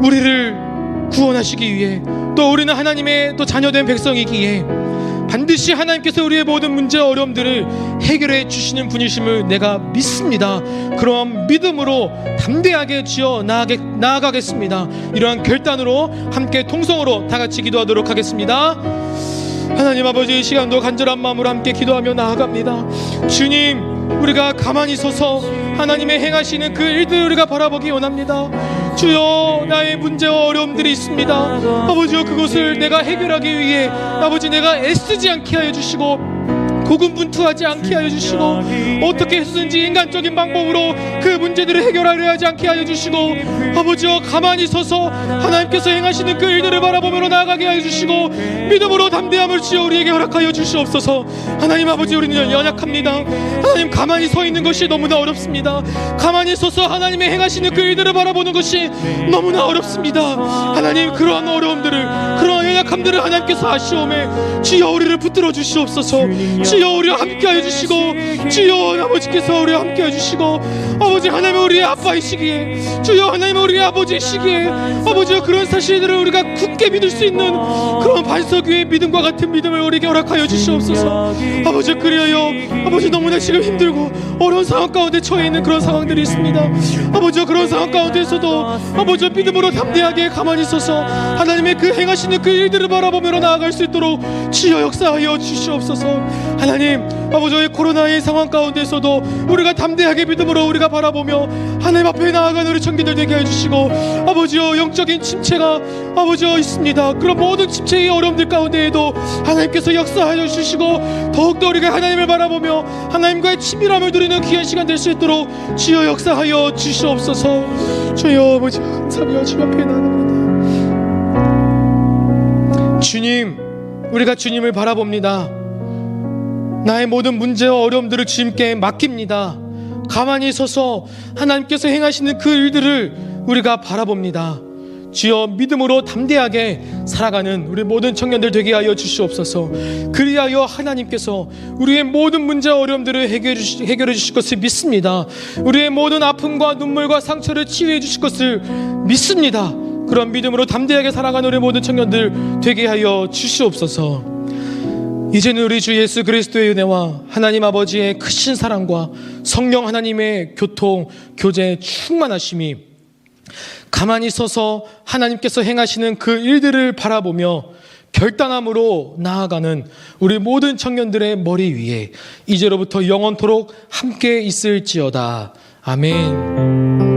우리를 구원하시기 위해 또 우리는 하나님의 또 자녀된 백성이기에 반드시 하나님께서 우리의 모든 문제와 어려움들을 해결해 주시는 분이심을 내가 믿습니다. 그러한 믿음으로 담대하게 지어 나아가겠습니다. 이러한 결단으로 함께 통성으로 다 같이 기도하도록 하겠습니다. 하나님 아버지, 이 시간도 간절한 마음으로 함께 기도하며 나아갑니다. 주님, 우리가 가만히 서서 하나님의 행하시는 그 일들을 우리가 바라보기 원합니다. 주여, 나의 문제와 어려움들이 있습니다. 아버지여, 그것을 내가 해결하기 위해 아버지 내가 애쓰지 않게 하여 주시고 고군분투하지 않게 하여 주시고, 어떻게 해서든지 인간적인 방법으로 그 문제들을 해결하려 하지 않게 하여 주시고, 아버지여 가만히 서서 하나님께서 행하시는 그 일들을 바라보며 나아가게 하여 주시고, 믿음으로 담대함을 주여 우리에게 허락하여 주시옵소서. 하나님 아버지, 우리는 연약합니다. 하나님, 가만히 서 있는 것이 너무나 어렵습니다. 가만히 서서 하나님의 행하시는 그 일들을 바라보는 것이 너무나 어렵습니다. 하나님, 그러한 어려움들을, 그러한 연약함들을 하나님께서 아시오매 주여 우리를 붙들어 주시옵소서. 주여 우리와 함께하여 주시고, 주여 아버지께서 우리와 함께하여 주시고, 아버지 하나님 우리의 아빠이시기에, 주여 하나님 우리의 아버지이시기에, 아버지여 그런 사실들을 우리가 굳게 믿을 수 있는 그런 반석 위의 믿음과 같은 믿음을 우리에게 허락하여 주시옵소서. 아버지, 그리하여 아버지 너무나 지금 힘들고 어려운 상황 가운데 처해 있는 그런 상황들이 있습니다. 아버지, 그런 상황 가운데서도 아버지 믿음으로 담대하게 가만히 있어서 하나님의 그 행하시는 그 일들을 바라보며 나아갈 수 있도록 주여 역사하여 주시옵소서. 하나님 아버지의 코로나의 상황 가운데서도 우리가 담대하게 믿음으로 우리가 바라보며 하나님 앞에 나아가는 우리 청기들 되게 해주시고, 아버지여 영적인 침체가 아버지여 있습니다. 그런 모든 침체의 어려움들 가운데에도 하나님께서 역사하여 주시고, 더욱더 우리가 하나님을 바라보며 하나님과의 친밀함을 누리는 귀한 시간 될 수 있도록 주여 역사하여 주시옵소서. 주여 아버지 감사하며 주 앞에 나갑니다. 주님, 우리가 주님을 바라봅니다. 나의 모든 문제와 어려움들을 주님께 맡깁니다. 가만히 서서 하나님께서 행하시는 그 일들을 우리가 바라봅니다. 주여 믿음으로 담대하게 살아가는 우리 모든 청년들 되게 하여 주시옵소서. 그리하여 하나님께서 우리의 모든 문제와 어려움들을 해결해 주실 것을 믿습니다. 우리의 모든 아픔과 눈물과 상처를 치유해 주실 것을 믿습니다. 그런 믿음으로 담대하게 살아가는 우리 모든 청년들 되게 하여 주시옵소서. 이제는 우리 주 예수 그리스도의 은혜와 하나님 아버지의 크신 사랑과 성령 하나님의 교통, 교제, 충만하심이 가만히 서서 하나님께서 행하시는 그 일들을 바라보며 결단함으로 나아가는 우리 모든 청년들의 머리 위에 이제로부터 영원토록 함께 있을지어다. 아멘.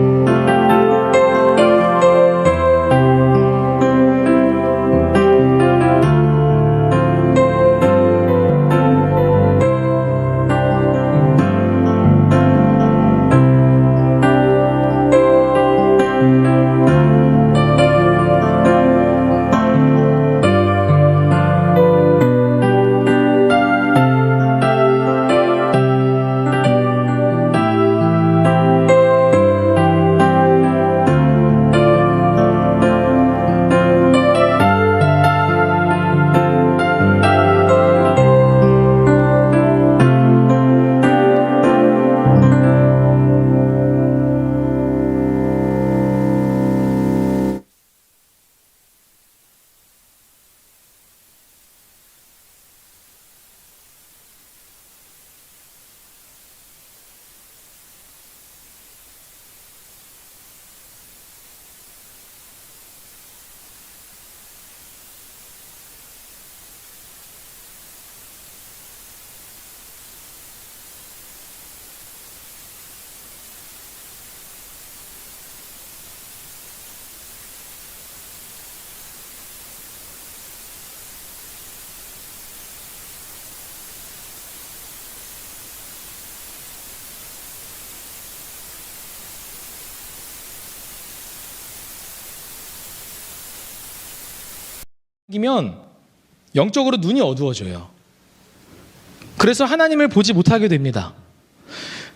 이면 영적으로 눈이 어두워져요. 그래서 하나님을 보지 못하게 됩니다.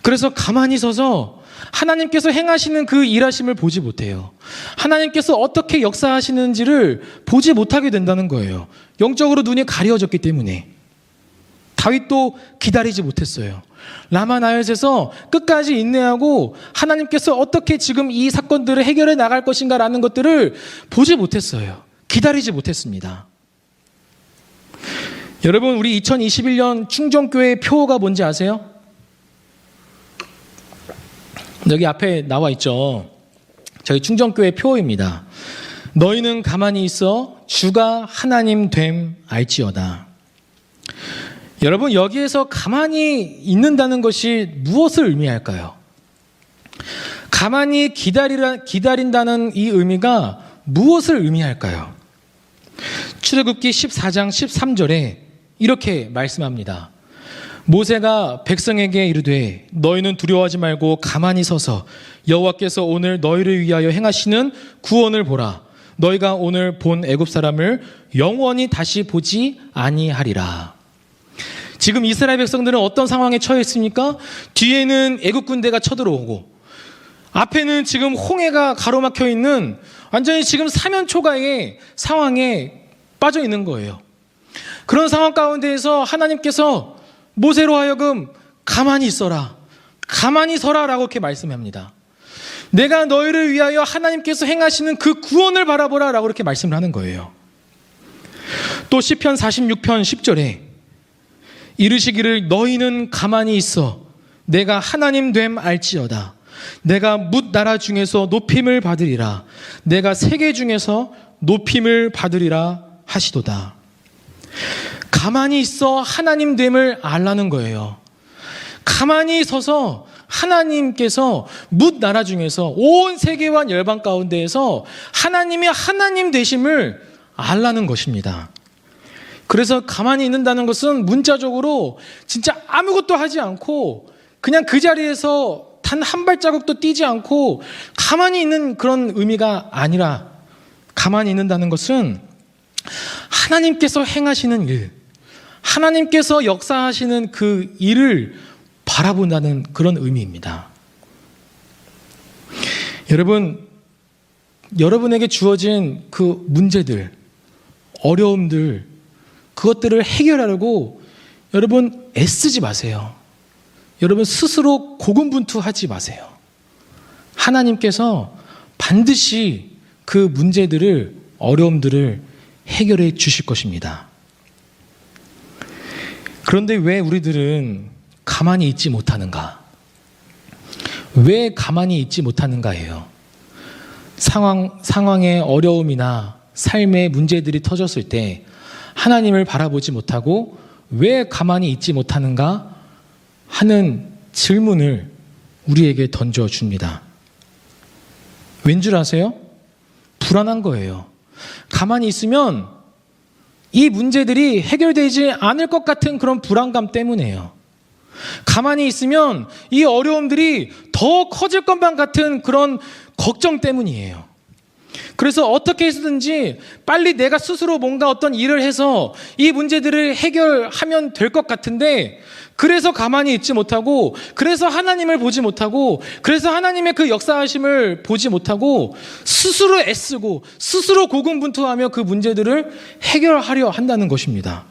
그래서 가만히 서서 하나님께서 행하시는 그 일하심을 보지 못해요. 하나님께서 어떻게 역사하시는지를 보지 못하게 된다는 거예요. 영적으로 눈이 가려졌기 때문에. 다윗도 기다리지 못했어요. 라마 나엿에서 끝까지 인내하고 하나님께서 어떻게 지금 이 사건들을 해결해 나갈 것인가라는 것들을 보지 못했어요. 기다리지 못했습니다. 여러분, 우리 2021년 충정교회의 표어가 뭔지 아세요? 여기 앞에 나와 있죠. 저희 충정교회 표어입니다. 너희는 가만히 있어 주가 하나님 됨 알지어다. 여러분, 여기에서 가만히 있는다는 것이 무엇을 의미할까요? 가만히 기다린다는 이 의미가 무엇을 의미할까요? 출애굽기 14장 13절에 이렇게 말씀합니다. 모세가 백성에게 이르되 너희는 두려워하지 말고 가만히 서서 여호와께서 오늘 너희를 위하여 행하시는 구원을 보라. 너희가 오늘 본 애굽 사람을 영원히 다시 보지 아니하리라. 지금 이스라엘 백성들은 어떤 상황에 처해 있습니까? 뒤에는 애굽 군대가 쳐들어오고 앞에는 지금 홍해가 가로막혀 있는 완전히 지금 사면초가의 상황에 빠져 있는 거예요. 그런 상황 가운데에서 하나님께서 모세로 하여금 가만히 있어라, 가만히 서라 라고 이렇게 말씀합니다. 내가 너희를 위하여 하나님께서 행하시는 그 구원을 바라보라 라고 이렇게 말씀을 하는 거예요. 또 시편 46편 10절에 이르시기를 너희는 가만히 있어 내가 하나님 됨 알지어다. 내가 뭇 나라 중에서 높임을 받으리라. 내가 세계 중에서 높임을 받으리라 하시도다. 가만히 있어 하나님 됨을 알라는 거예요. 가만히 서서 하나님께서 뭇 나라 중에서 온 세계와 열방 가운데에서 하나님이 하나님 되심을 알라는 것입니다. 그래서 가만히 있는다는 것은 문자적으로 진짜 아무것도 하지 않고 그냥 그 자리에서 단 한 발자국도 뛰지 않고 가만히 있는 그런 의미가 아니라, 가만히 있는다는 것은 하나님께서 행하시는 일, 하나님께서 역사하시는 그 일을 바라본다는 그런 의미입니다. 여러분, 여러분에게 주어진 그 문제들, 어려움들, 그것들을 해결하려고 여러분 애쓰지 마세요. 여러분 스스로 고군분투하지 마세요. 하나님께서 반드시 그 문제들을, 어려움들을 해결해 주실 것입니다. 그런데 왜 우리들은 가만히 있지 못하는가? 왜 가만히 있지 못하는가예요. 상황의 어려움이나 삶의 문제들이 터졌을 때 하나님을 바라보지 못하고 왜 가만히 있지 못하는가 하는 질문을 우리에게 던져줍니다. 왠 줄 아세요? 불안한 거예요. 가만히 있으면 이 문제들이 해결되지 않을 것 같은 그런 불안감 때문이에요. 가만히 있으면 이 어려움들이 더 커질 것만 같은 그런 걱정 때문이에요. 그래서 어떻게 해서든지 빨리 내가 스스로 뭔가 어떤 일을 해서 이 문제들을 해결하면 될 것 같은데, 그래서 가만히 있지 못하고, 그래서 하나님을 보지 못하고, 그래서 하나님의 그 역사하심을 보지 못하고 스스로 애쓰고 스스로 고군분투하며 그 문제들을 해결하려 한다는 것입니다.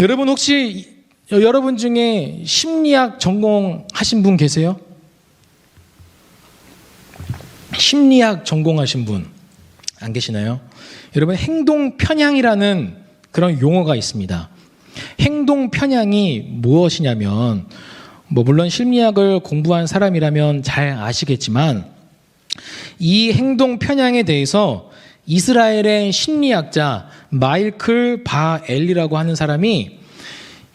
여러분, 혹시 여러분 중에 심리학 전공하신 분 계세요? 심리학 전공하신 분 안 계시나요? 여러분, 행동 편향이라는 그런 용어가 있습니다. 행동 편향이 무엇이냐면, 물론 심리학을 공부한 사람이라면 잘 아시겠지만, 이 행동 편향에 대해서 이스라엘의 심리학자 마이클 바엘리라고 하는 사람이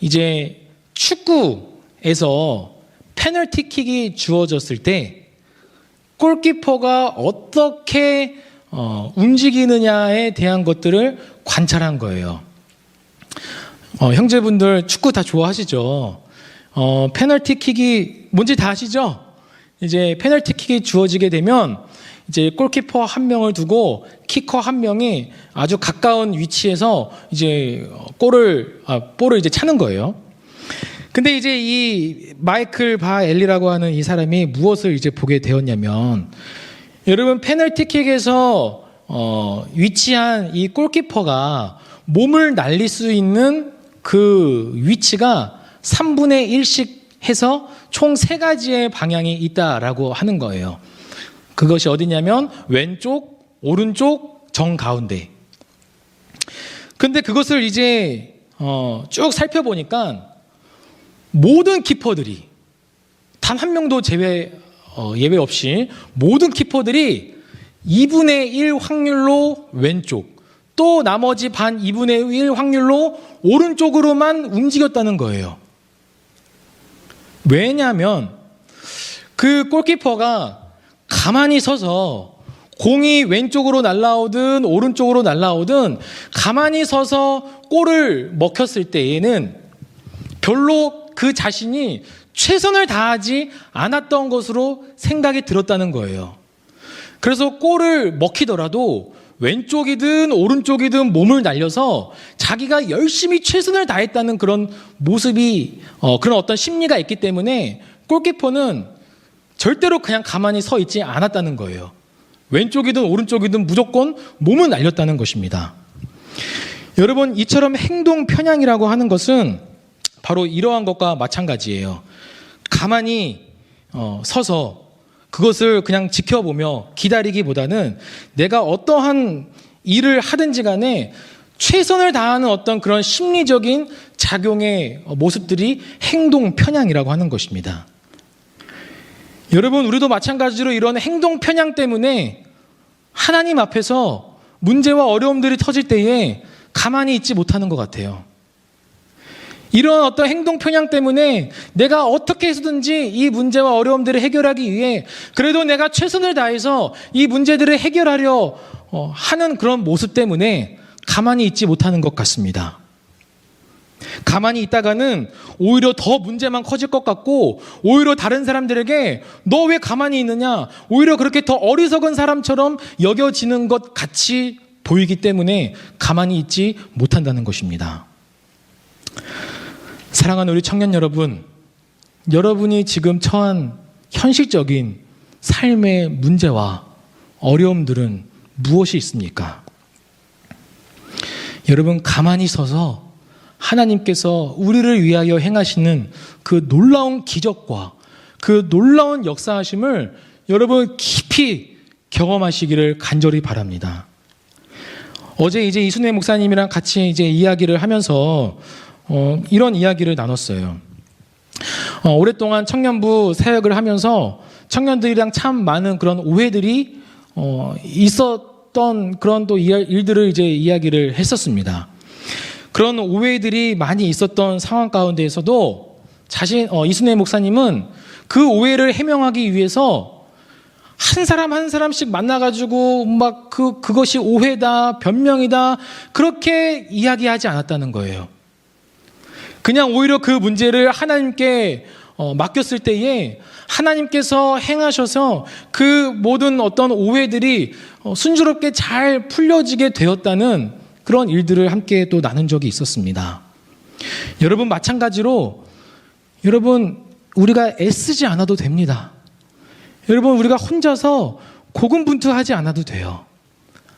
이제 축구에서 페널티킥이 주어졌을 때 골키퍼가 어떻게 움직이느냐에 대한 것들을 관찰한 거예요. 형제분들 축구 다 좋아하시죠? 페널티킥이 뭔지 다 아시죠? 이제 페널티킥이 주어지게 되면 이제 골키퍼 한 명을 두고 키커 한 명이 아주 가까운 위치에서 이제 볼을 이제 차는 거예요. 근데 이제 이 마이클 바엘리라고 하는 이 사람이 무엇을 이제 보게 되었냐면, 여러분, 페널티킥에서 위치한 이 골키퍼가 몸을 날릴 수 있는 그 위치가 3분의 1씩 해서 총 3가지의 방향이 있다라고 하는 거예요. 그것이 어디냐면 왼쪽, 오른쪽, 정가운데. 근데 그것을 이제 쭉 살펴보니까 모든 키퍼들이 단 한 명도 예외 없이 모든 키퍼들이 2분의 1 확률로 왼쪽, 또 나머지 반 2분의 1 확률로 오른쪽으로만 움직였다는 거예요. 왜냐하면 그 골키퍼가 가만히 서서 공이 왼쪽으로 날아오든 오른쪽으로 날아오든 가만히 서서 골을 먹혔을 때에는 별로 그 자신이 최선을 다하지 않았던 것으로 생각이 들었다는 거예요. 그래서 골을 먹히더라도 왼쪽이든 오른쪽이든 몸을 날려서 자기가 열심히 최선을 다했다는 그런 모습이 그런 어떤 심리가 있기 때문에 골키퍼는 절대로 그냥 가만히 서 있지 않았다는 거예요. 왼쪽이든 오른쪽이든 무조건 몸을 날렸다는 것입니다. 여러분, 이처럼 행동 편향이라고 하는 것은 바로 이러한 것과 마찬가지예요. 가만히 서서 그것을 그냥 지켜보며 기다리기보다는 내가 어떠한 일을 하든지 간에 최선을 다하는 어떤 그런 심리적인 작용의 모습들이 행동 편향이라고 하는 것입니다. 여러분, 우리도 마찬가지로 이런 행동 편향 때문에 하나님 앞에서 문제와 어려움들이 터질 때에 가만히 있지 못하는 것 같아요. 이런 어떤 행동 편향 때문에 내가 어떻게 해서든지 이 문제와 어려움들을 해결하기 위해 그래도 내가 최선을 다해서 이 문제들을 해결하려 하는 그런 모습 때문에 가만히 있지 못하는 것 같습니다. 가만히 있다가는 오히려 더 문제만 커질 것 같고, 오히려 다른 사람들에게 너 왜 가만히 있느냐, 오히려 그렇게 더 어리석은 사람처럼 여겨지는 것 같이 보이기 때문에 가만히 있지 못한다는 것입니다. 사랑하는 우리 청년 여러분, 여러분이 지금 처한 현실적인 삶의 문제와 어려움들은 무엇이 있습니까? 여러분, 가만히 서서 하나님께서 우리를 위하여 행하시는 그 놀라운 기적과 그 놀라운 역사하심을 여러분 깊이 경험하시기를 간절히 바랍니다. 어제 이제 이순회 목사님이랑 같이 이제 이야기를 하면서 이런 이야기를 나눴어요. 오랫동안 청년부 사역을 하면서 청년들이랑 참 많은 그런 오해들이 있었던 그런 또 일들을 이제 이야기를 했었습니다. 그런 오해들이 많이 있었던 상황 가운데에서도 이순회 목사님은 그 오해를 해명하기 위해서 한 사람 한 사람씩 만나가지고 막 그것이 오해다, 변명이다, 그렇게 이야기하지 않았다는 거예요. 그냥 오히려 그 문제를 하나님께 맡겼을 때에 하나님께서 행하셔서 그 모든 어떤 오해들이 순조롭게 잘 풀려지게 되었다는 그런 일들을 함께 또 나눈 적이 있었습니다. 여러분, 마찬가지로 여러분, 우리가 애쓰지 않아도 됩니다. 여러분, 우리가 혼자서 고군분투하지 않아도 돼요.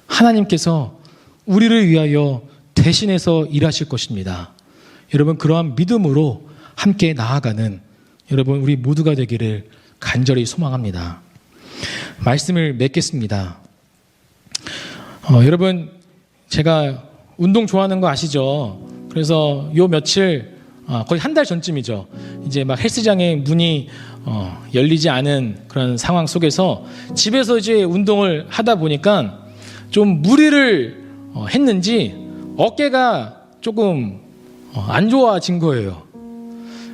하나님께서 우리를 위하여 대신해서 일하실 것입니다. 여러분, 그러한 믿음으로 함께 나아가는 여러분 우리 모두가 되기를 간절히 소망합니다. 말씀을 맺겠습니다. 여러분, 제가 운동 좋아하는 거 아시죠? 그래서 요 며칠 거의 한 달 전쯤이죠. 이제 막 헬스장에 문이 열리지 않은 그런 상황 속에서 집에서 이제 운동을 하다 보니까 좀 무리를 했는지 어깨가 조금 안 좋아진 거예요.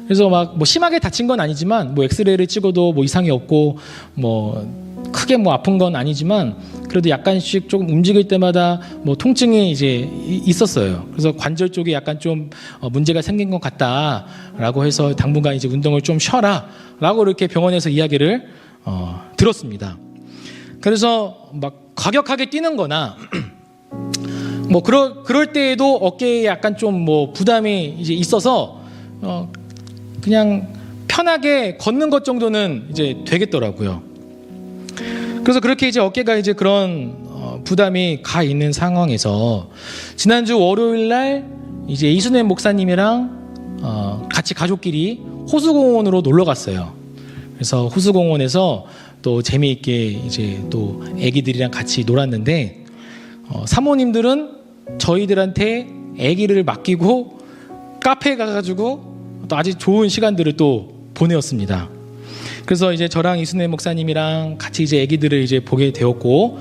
그래서 막 뭐 심하게 다친 건 아니지만 뭐 엑스레이를 찍어도 뭐 이상이 없고 뭐 크게 뭐 아픈 건 아니지만 그래도 약간씩 조금 움직일 때마다 뭐 통증이 이제 있었어요. 그래서 관절 쪽에 약간 좀 문제가 생긴 것 같다라고 해서 당분간 이제 운동을 좀 쉬어라라고 이렇게 병원에서 이야기를 들었습니다. 그래서 막 과격하게 뛰는거나 뭐 그럴 때에도 어깨에 약간 좀 뭐 부담이 이제 있어서 그냥 편하게 걷는 것 정도는 이제 되겠더라고요. 그래서 그렇게 이제 어깨가 이제 그런 부담이 가 있는 상황에서 지난주 월요일 날 이제 이순회 목사님이랑 같이 가족끼리 호수공원으로 놀러 갔어요. 그래서 호수공원에서 또 재미있게 이제 또 아기들이랑 같이 놀았는데 사모님들은 저희들한테 아기를 맡기고 카페에 가가지고 또 아주 좋은 시간들을 또 보내었습니다. 그래서 이제 저랑 이순회 목사님이랑 같이 이제 아기들을 이제 보게 되었고,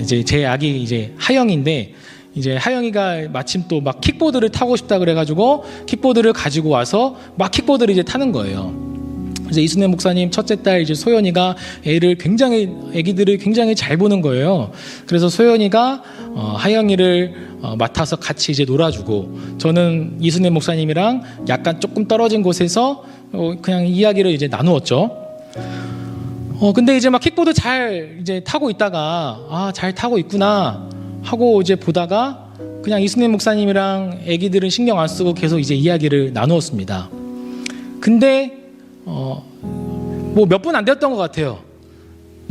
이제 제 아기 이제 하영인데, 이제 하영이가 마침 또 막 킥보드를 타고 싶다 그래가지고 킥보드를 가지고 와서 막 킥보드를 이제 타는 거예요. 그래서 이순애 목사님 첫째 딸 이제 소연이가 아기들을 굉장히 잘 보는 거예요. 그래서 소연이가 하영이를 맡아서 같이 이제 놀아주고, 저는 이순애 목사님이랑 약간 조금 떨어진 곳에서 그냥 이야기를 이제 나누었죠. 근데 이제 막 킥보드 잘 이제 타고 있다가 잘 타고 있구나 하고 이제 보다가 그냥 이순애 목사님이랑 아기들은 신경 안 쓰고 계속 이제 이야기를 나누었습니다. 근데 뭐 몇 분 안 됐던 것 같아요.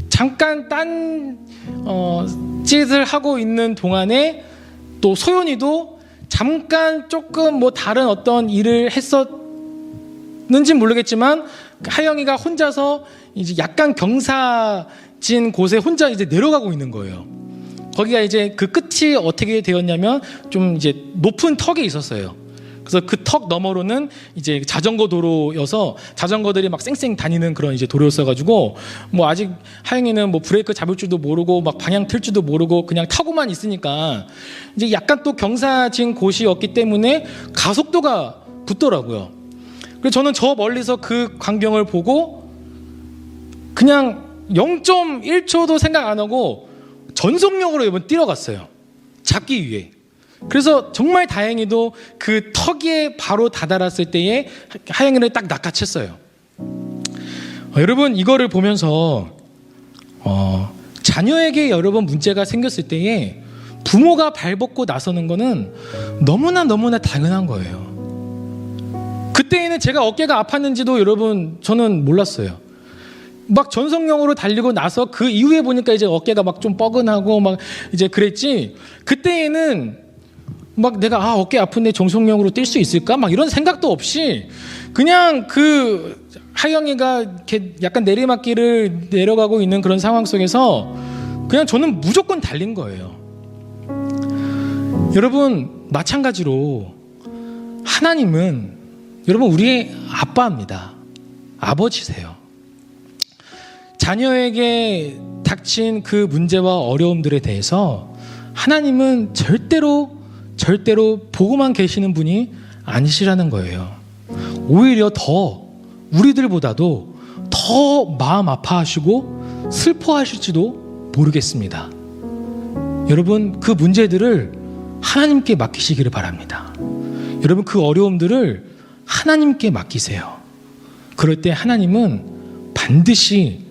잠깐 딴 짓을 하고 있는 동안에 또 소연이도 잠깐 조금 뭐 다른 어떤 일을 했었는지 모르겠지만 하영이가 혼자서 이제 약간 경사진 곳에 혼자 이제 내려가고 있는 거예요. 거기가 이제 그 끝이 어떻게 되었냐면 좀 이제 높은 턱이 있었어요. 그래서 그 턱 너머로는 이제 자전거 도로여서 자전거들이 막 쌩쌩 다니는 그런 이제 도로였어가지고 뭐 아직 하영이는 뭐 브레이크 잡을 줄도 모르고 막 방향 틀 줄도 모르고 그냥 타고만 있으니까 이제 약간 또 경사진 곳이었기 때문에 가속도가 붙더라고요. 그래서 저는 저 멀리서 그 광경을 보고 그냥 0.1초도 생각 안 하고 전속력으로 이번 뛰어갔어요. 잡기 위해. 그래서 정말 다행히도 그 턱에 바로 다다랐을 때에 하영이를 딱 낚아챘어요. 여러분 이거를 보면서 자녀에게 여러분 문제가 생겼을 때에 부모가 발벗고 나서는 거는 너무나 당연한 거예요. 그때에는 제가 어깨가 아팠는지도 여러분 저는 몰랐어요. 막 전속력으로 달리고 나서 그 이후에 보니까 이제 어깨가 막 좀 뻐근하고 막 이제 그랬지, 그때에는 막 내가 어깨 아픈데 전속력으로 뛸 수 있을까? 막 이런 생각도 없이 그냥 그 하영이가 이렇게 약간 내리막길을 내려가고 있는 그런 상황 속에서 그냥 저는 무조건 달린 거예요. 여러분 마찬가지로 하나님은 여러분 우리의 아빠입니다. 아버지세요. 자녀에게 닥친 그 문제와 어려움들에 대해서 하나님은 절대로 보고만 계시는 분이 아니시라는 거예요. 오히려 더 우리들보다도 더 마음 아파하시고 슬퍼하실지도 모르겠습니다. 여러분 그 문제들을 하나님께 맡기시기를 바랍니다. 여러분 그 어려움들을 하나님께 맡기세요. 그럴 때 하나님은 반드시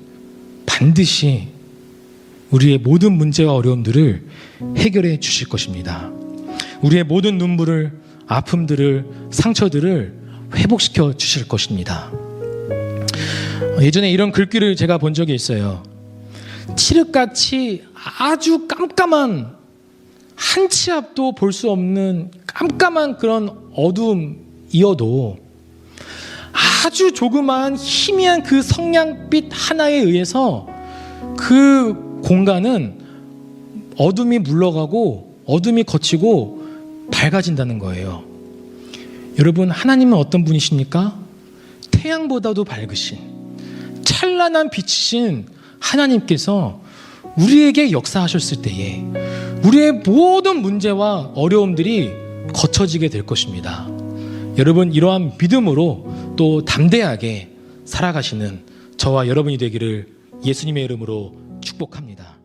우리의 모든 문제와 어려움들을 해결해 주실 것입니다. 우리의 모든 눈물을, 아픔들을, 상처들을 회복시켜 주실 것입니다. 예전에 이런 글귀를 제가 본 적이 있어요. 칠흑같이 아주 깜깜한 한 치 앞도 볼 수 없는 깜깜한 그런 어둠이어도 아주 조그마한 희미한 그 성냥빛 하나에 의해서 그 공간은 어둠이 물러가고 어둠이 걷히고 밝아진다는 거예요. 여러분 하나님은 어떤 분이십니까? 태양보다도 밝으신 찬란한 빛이신 하나님께서 우리에게 역사하셨을 때에 우리의 모든 문제와 어려움들이 거쳐지게 될 것입니다. 여러분 이러한 믿음으로 또 담대하게 살아가시는 저와 여러분이 되기를 예수님의 이름으로 축복합니다.